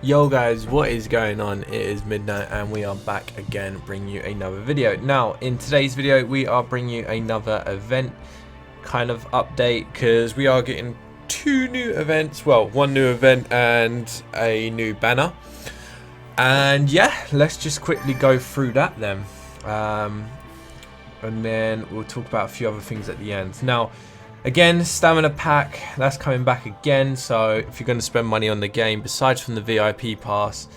Yo guys, what is going on? It is midnight and we are back again bringing you another video. Now in today's video we are bringing you another event kind of update because we are getting two new events, well, one new event and a new banner. And yeah, let's just quickly go through that then, and then we'll talk about a few other things at the end. Now again, stamina pack, that's coming back again. So if you're going to spend money on the game, besides from the VIP pass,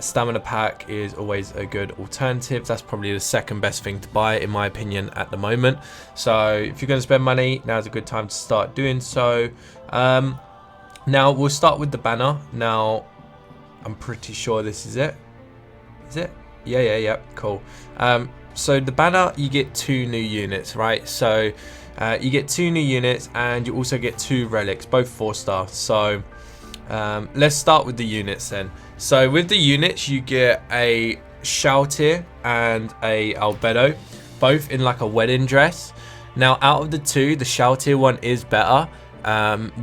stamina pack is always a good alternative. That's probably the second best thing to buy in my opinion at the moment. So if you're going to spend money, now's a good time to start doing so. Now we'll start with the banner. Now I'm pretty sure this is it. Is it? Yeah, cool. So the banner, you get two new units, right? So you get two new units and you also get two relics, both 4-star. So let's start with the units then. So with the units, you get a Shoutir and a Albedo, both in like a wedding dress. Now out of the two, the Shoutir one is better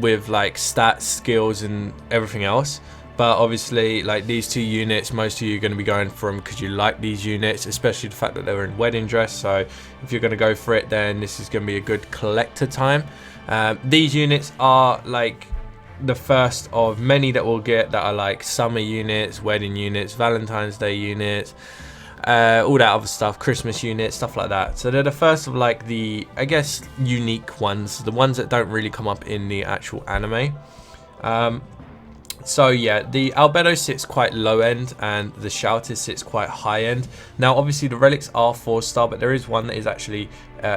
with like stats, skills and everything else. But obviously, like these two units, most of you are going to be going for them because you like these units, especially the fact that they were in wedding dress. So if you're going to go for it, then this is going to be a good collector time. These units are like the first of many that we'll get that are like summer units, wedding units, Valentine's Day units, all that other stuff, Christmas units, stuff like that. So they're the first of like the, I guess, unique ones, the ones that don't really come up in the actual anime. So yeah, the Albedo sits quite low end and the Shoutir sits quite high end. Now obviously the relics are 4-star, but there is one that is actually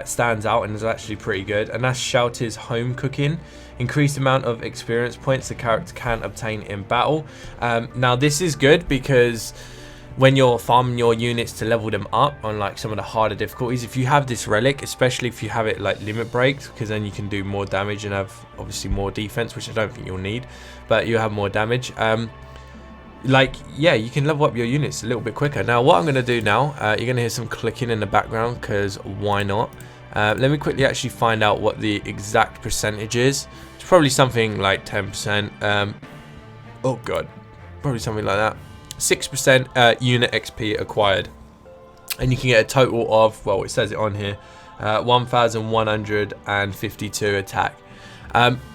stands out and is actually pretty good, and that's Shoutir's home cooking. Increased amount of experience points the character can obtain in battle. Now this is good because when you're farming your units to level them up on like some of the harder difficulties, if you have this relic, especially if you have it like limit breaks, because then you can do more damage and have obviously more defense, which I don't think you'll need, but you have more damage. Like yeah, you can level up your units a little bit quicker. Now what I'm going to do now, you're going to hear some clicking in the background because why not. Let me quickly actually find out what the exact percentage is. It's probably something like 10%. Oh god, probably something like that. 6% unit XP acquired, and you can get a total of, well, it says it on here, 1,152 attack.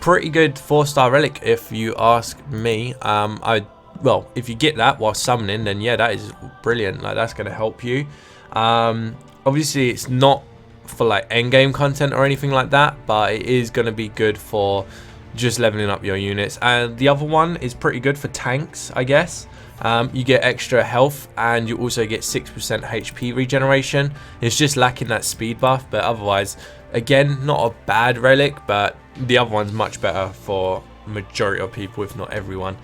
Pretty good 4-star relic if you ask me. Well, if you get that while summoning, then yeah, that is brilliant. Like that's going to help you. Obviously it's not for like end game content or anything like that, but it is going to be good for just leveling up your units. And the other one is pretty good for tanks, I guess. You get extra health and you also get 6% HP regeneration. It's just lacking that speed buff, but otherwise, again, not a bad relic, but the other one's much better for majority of people, if not everyone.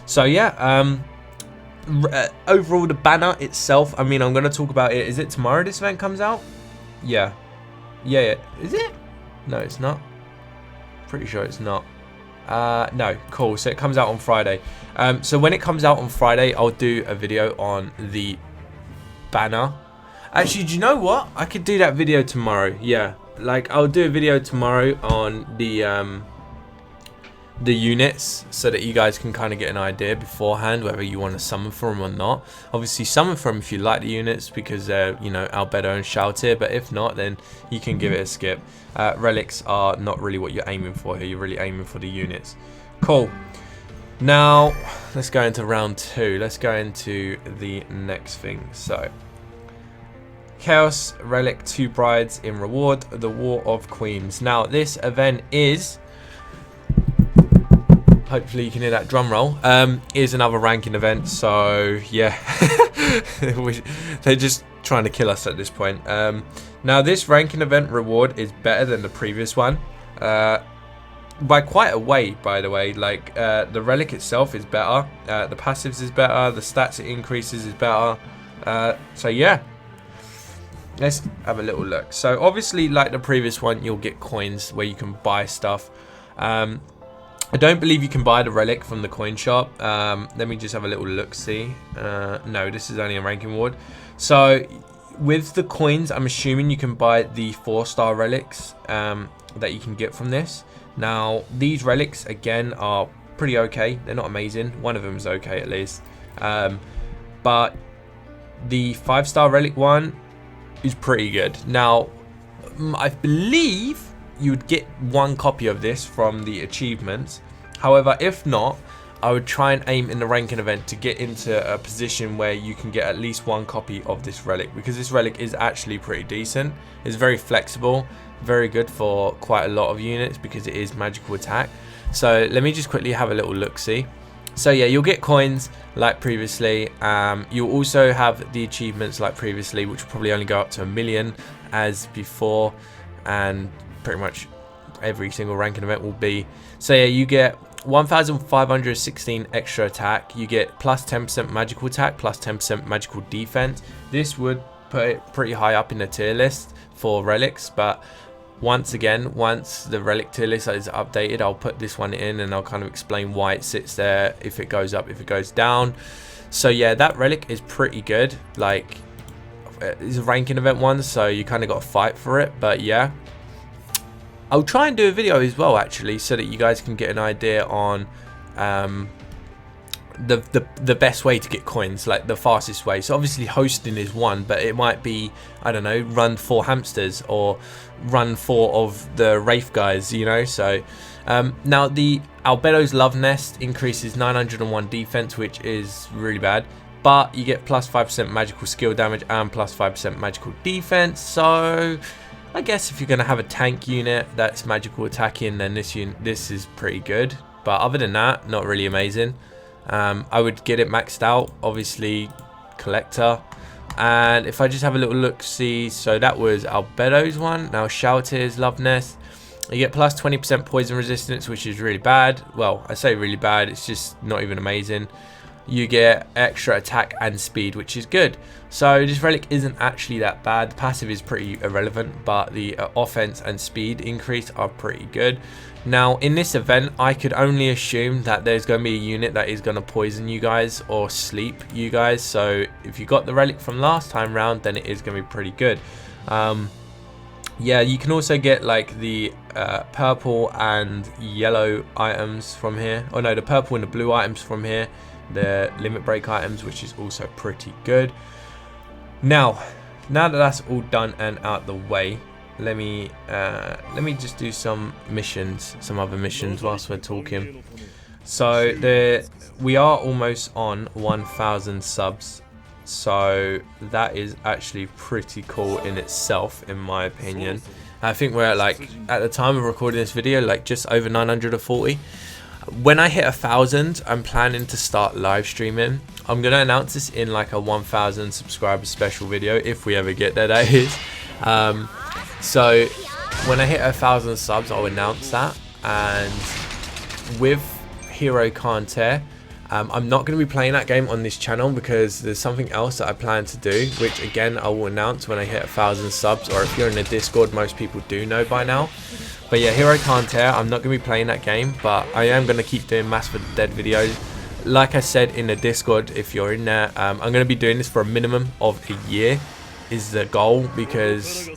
So yeah, overall the banner itself, I mean, I'm going to talk about it. Is it tomorrow this event comes out? Yeah. Is it? No, it's not. Pretty sure it's not. No, cool. So it comes out on Friday. So when it comes out on Friday, I'll do a video on the banner. Actually, do you know what? I could do that video tomorrow. Yeah, like I'll do a video tomorrow on the units so that you guys can kind of get an idea beforehand whether you want to summon for them or not. Obviously summon for them if you like the units because they're, you know, Albedo and Shoutir, but if not, then you can give it a skip. Relics are not really what you're aiming for here. You're really aiming for the units. Cool. Now let's go into round 2. Let's go into the next thing. So Chaos Relic 2 Brides in reward, the War of Queens. Now this event is, hopefully you can hear that drum roll, is another ranking event. So yeah, they're just trying to kill us at this point. Now this ranking event reward is better than the previous one, by quite a way, by the way. Like the relic itself is better, the passives is better, the stats it increases is better. So yeah, let's have a little look. So obviously, like the previous one, you'll get coins where you can buy stuff. I don't believe you can buy the relic from the coin shop. Let me just have a little look, see. No, this is only a ranking reward. So with the coins, I'm assuming you can buy the 4-star relics that you can get from this. Now, these relics, again, are pretty okay. They're not amazing. One of them is okay at least. But the 5-star relic one is pretty good. Now, I believe you would get 1 copy of this from the achievements. However, if not, I would try and aim in the ranking event to get into a position where you can get at least 1 copy of this relic, because this relic is actually pretty decent. It's very flexible, very good for quite a lot of units because it is magical attack. So let me just quickly have a little look-see. So yeah, you'll get coins like previously. You'll also have the achievements like previously, which will probably only go up to 1 million as before, and pretty much every single ranking event will be. So yeah, you get 1,516 extra attack. You get plus 10% magical attack, plus 10% magical defense. This would put it pretty high up in the tier list for relics, but once again, once the relic tier list is updated, I'll put this one in and I'll kind of explain why it sits there, if it goes up, if it goes down. So yeah, that relic is pretty good. Like, it's a ranking event one, so you kind of got to fight for it. But yeah, I'll try and do a video as well actually, so that you guys can get an idea on the best way to get coins, like the fastest way. So obviously hosting is one, but it might be, I don't know, run 4 hamsters or run 4 of the Wraith guys, you know. So now the Albedo's Love Nest increases 901 defense, which is really bad, but you get plus 5% magical skill damage and plus 5% magical defense. So I guess if you're going to have a tank unit that's magical attacking, then this is pretty good. But other than that, not really amazing. I would get it maxed out, obviously collector. And if I just have a little look, see, so that was Albedo's one. Now Shouter's Love Nest, you get plus 20% poison resistance, which is really bad. Well, I say really bad, it's just not even amazing. You get extra attack and speed, which is good. So this relic isn't actually that bad. The passive is pretty irrelevant, but the offense and speed increase are pretty good. Now in this event, I could only assume that there's going to be a unit that is going to poison you guys or sleep you guys. So if you got the relic from last time round, then it is going to be pretty good. Yeah, you can also get like the purple and yellow items from here. Oh no, the purple and the blue items from here. The limit break items, which is also pretty good. Now that that's all done and out the way, let me just do some missions, some other missions whilst we're talking. So we are almost on 1,000 subs, so that is actually pretty cool in itself, in my opinion. I think we're at, like, at the time of recording this video, like just over 940. When I hit 1,000, I'm planning to start live streaming. I'm gonna announce this in like a 1,000 subscriber special video, if we ever get there, that is. So when I hit 1,000 subs, I'll announce that. And with Hero Can't Tear, I'm not going to be playing that game on this channel because there's something else that I plan to do, which again I will announce when I hit 1,000 subs, or if you're in the Discord, most people do know by now. But yeah, Hero Can't Tear, I'm not going to be playing that game, but I am going to keep doing Mass for the Dead videos. Like I said in the Discord, if you're in there, I'm going to be doing this for a minimum of a year is the goal, because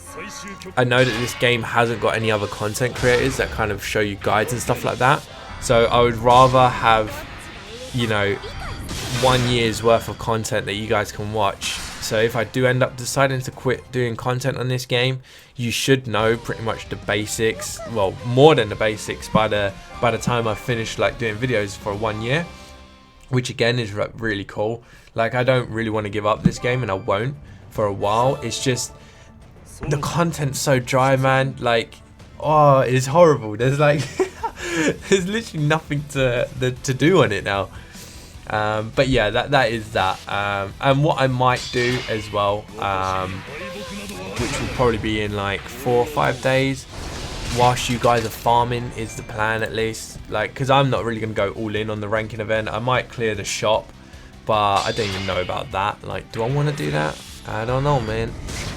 I know that this game hasn't got any other content creators that kind of show you guides and stuff like that. So I would rather have, you know, 1 year's worth of content that you guys can watch. So if I do end up deciding to quit doing content on this game, you should know pretty much the basics, well, more than the basics by the time I've finished like doing videos for 1 year, which again is really cool. Like, I don't really want to give up this game, and I won't for a while. It's just the content's so dry, man. Like, oh, it's horrible. There's like there's literally nothing to do on it now. But yeah, that is that. And what I might do as well, which will probably be in like 4 or 5 days, whilst you guys are farming, is the plan at least. Like, because I'm not really going to go all in on the ranking event. I might clear the shop, but I don't even know about that. Like, do I want to do that? I don't know, man.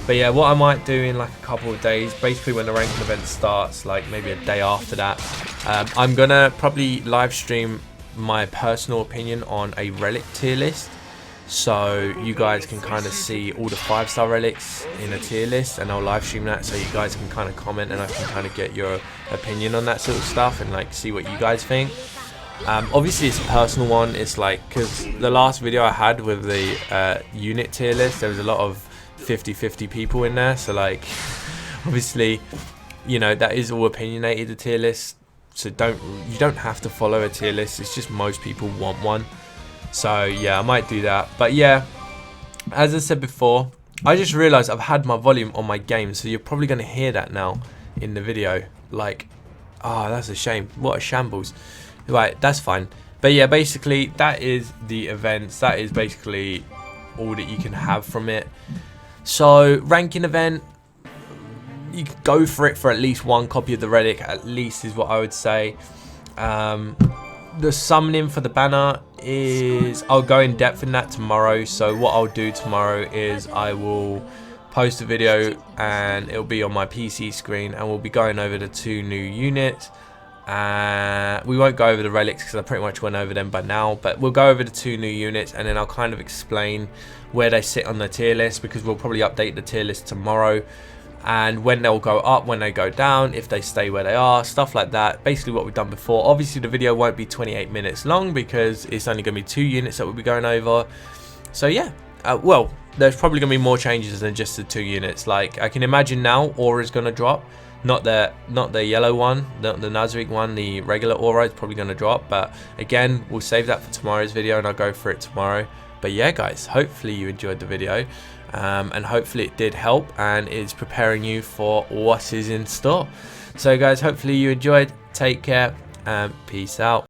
But yeah, what I might do in like a couple of days, basically when the ranking event starts, like maybe a day after that, I'm going to probably live stream my personal opinion on a relic tier list, so you guys can kind of see all the 5-star relics in a tier list, and I'll live stream that so you guys can kind of comment and I can kind of get your opinion on that sort of stuff and like see what you guys think. Obviously it's a personal one. It's like, because the last video I had with the unit tier list, there was a lot of 50-50 people in there, so like obviously, you know, that is all opinionated, the tier list, so you don't have to follow a tier list. It's just most people want one. So yeah, I might do that. But yeah, as I said before, I just realized I've had my volume on my game, so you're probably going to hear that now in the video. Like, oh, that's a shame. What a shambles. Right, that's fine. But yeah, basically that is the events. That is basically all that you can have from it. So ranking event, you could go for it for at least one copy of the relic, at least, is what I would say. The summoning for the banner is, I'll go in depth in that tomorrow. So what I'll do tomorrow is I will post a video and it'll be on my PC screen, and we'll be going over the 2 new units. We won't go over the relics because I pretty much went over them by now, but we'll go over the 2 new units, and then I'll kind of explain where they sit on the tier list, because we'll probably update the tier list tomorrow, and when they'll go up, when they go down, if they stay where they are, stuff like that. Basically what we've done before. Obviously the video won't be 28 minutes long because it's only going to be 2 units that we'll be going over. So yeah, well, there's probably going to be more changes than just the 2 units. Like, I can imagine now Aura is going to drop. Not the yellow one, the Nazarick one, the regular Aura is probably going to drop. But again, we'll save that for tomorrow's video and I'll go for it tomorrow. But yeah, guys, hopefully you enjoyed the video. And hopefully it did help and is preparing you for what is in store. So guys, hopefully you enjoyed. Take care and peace out.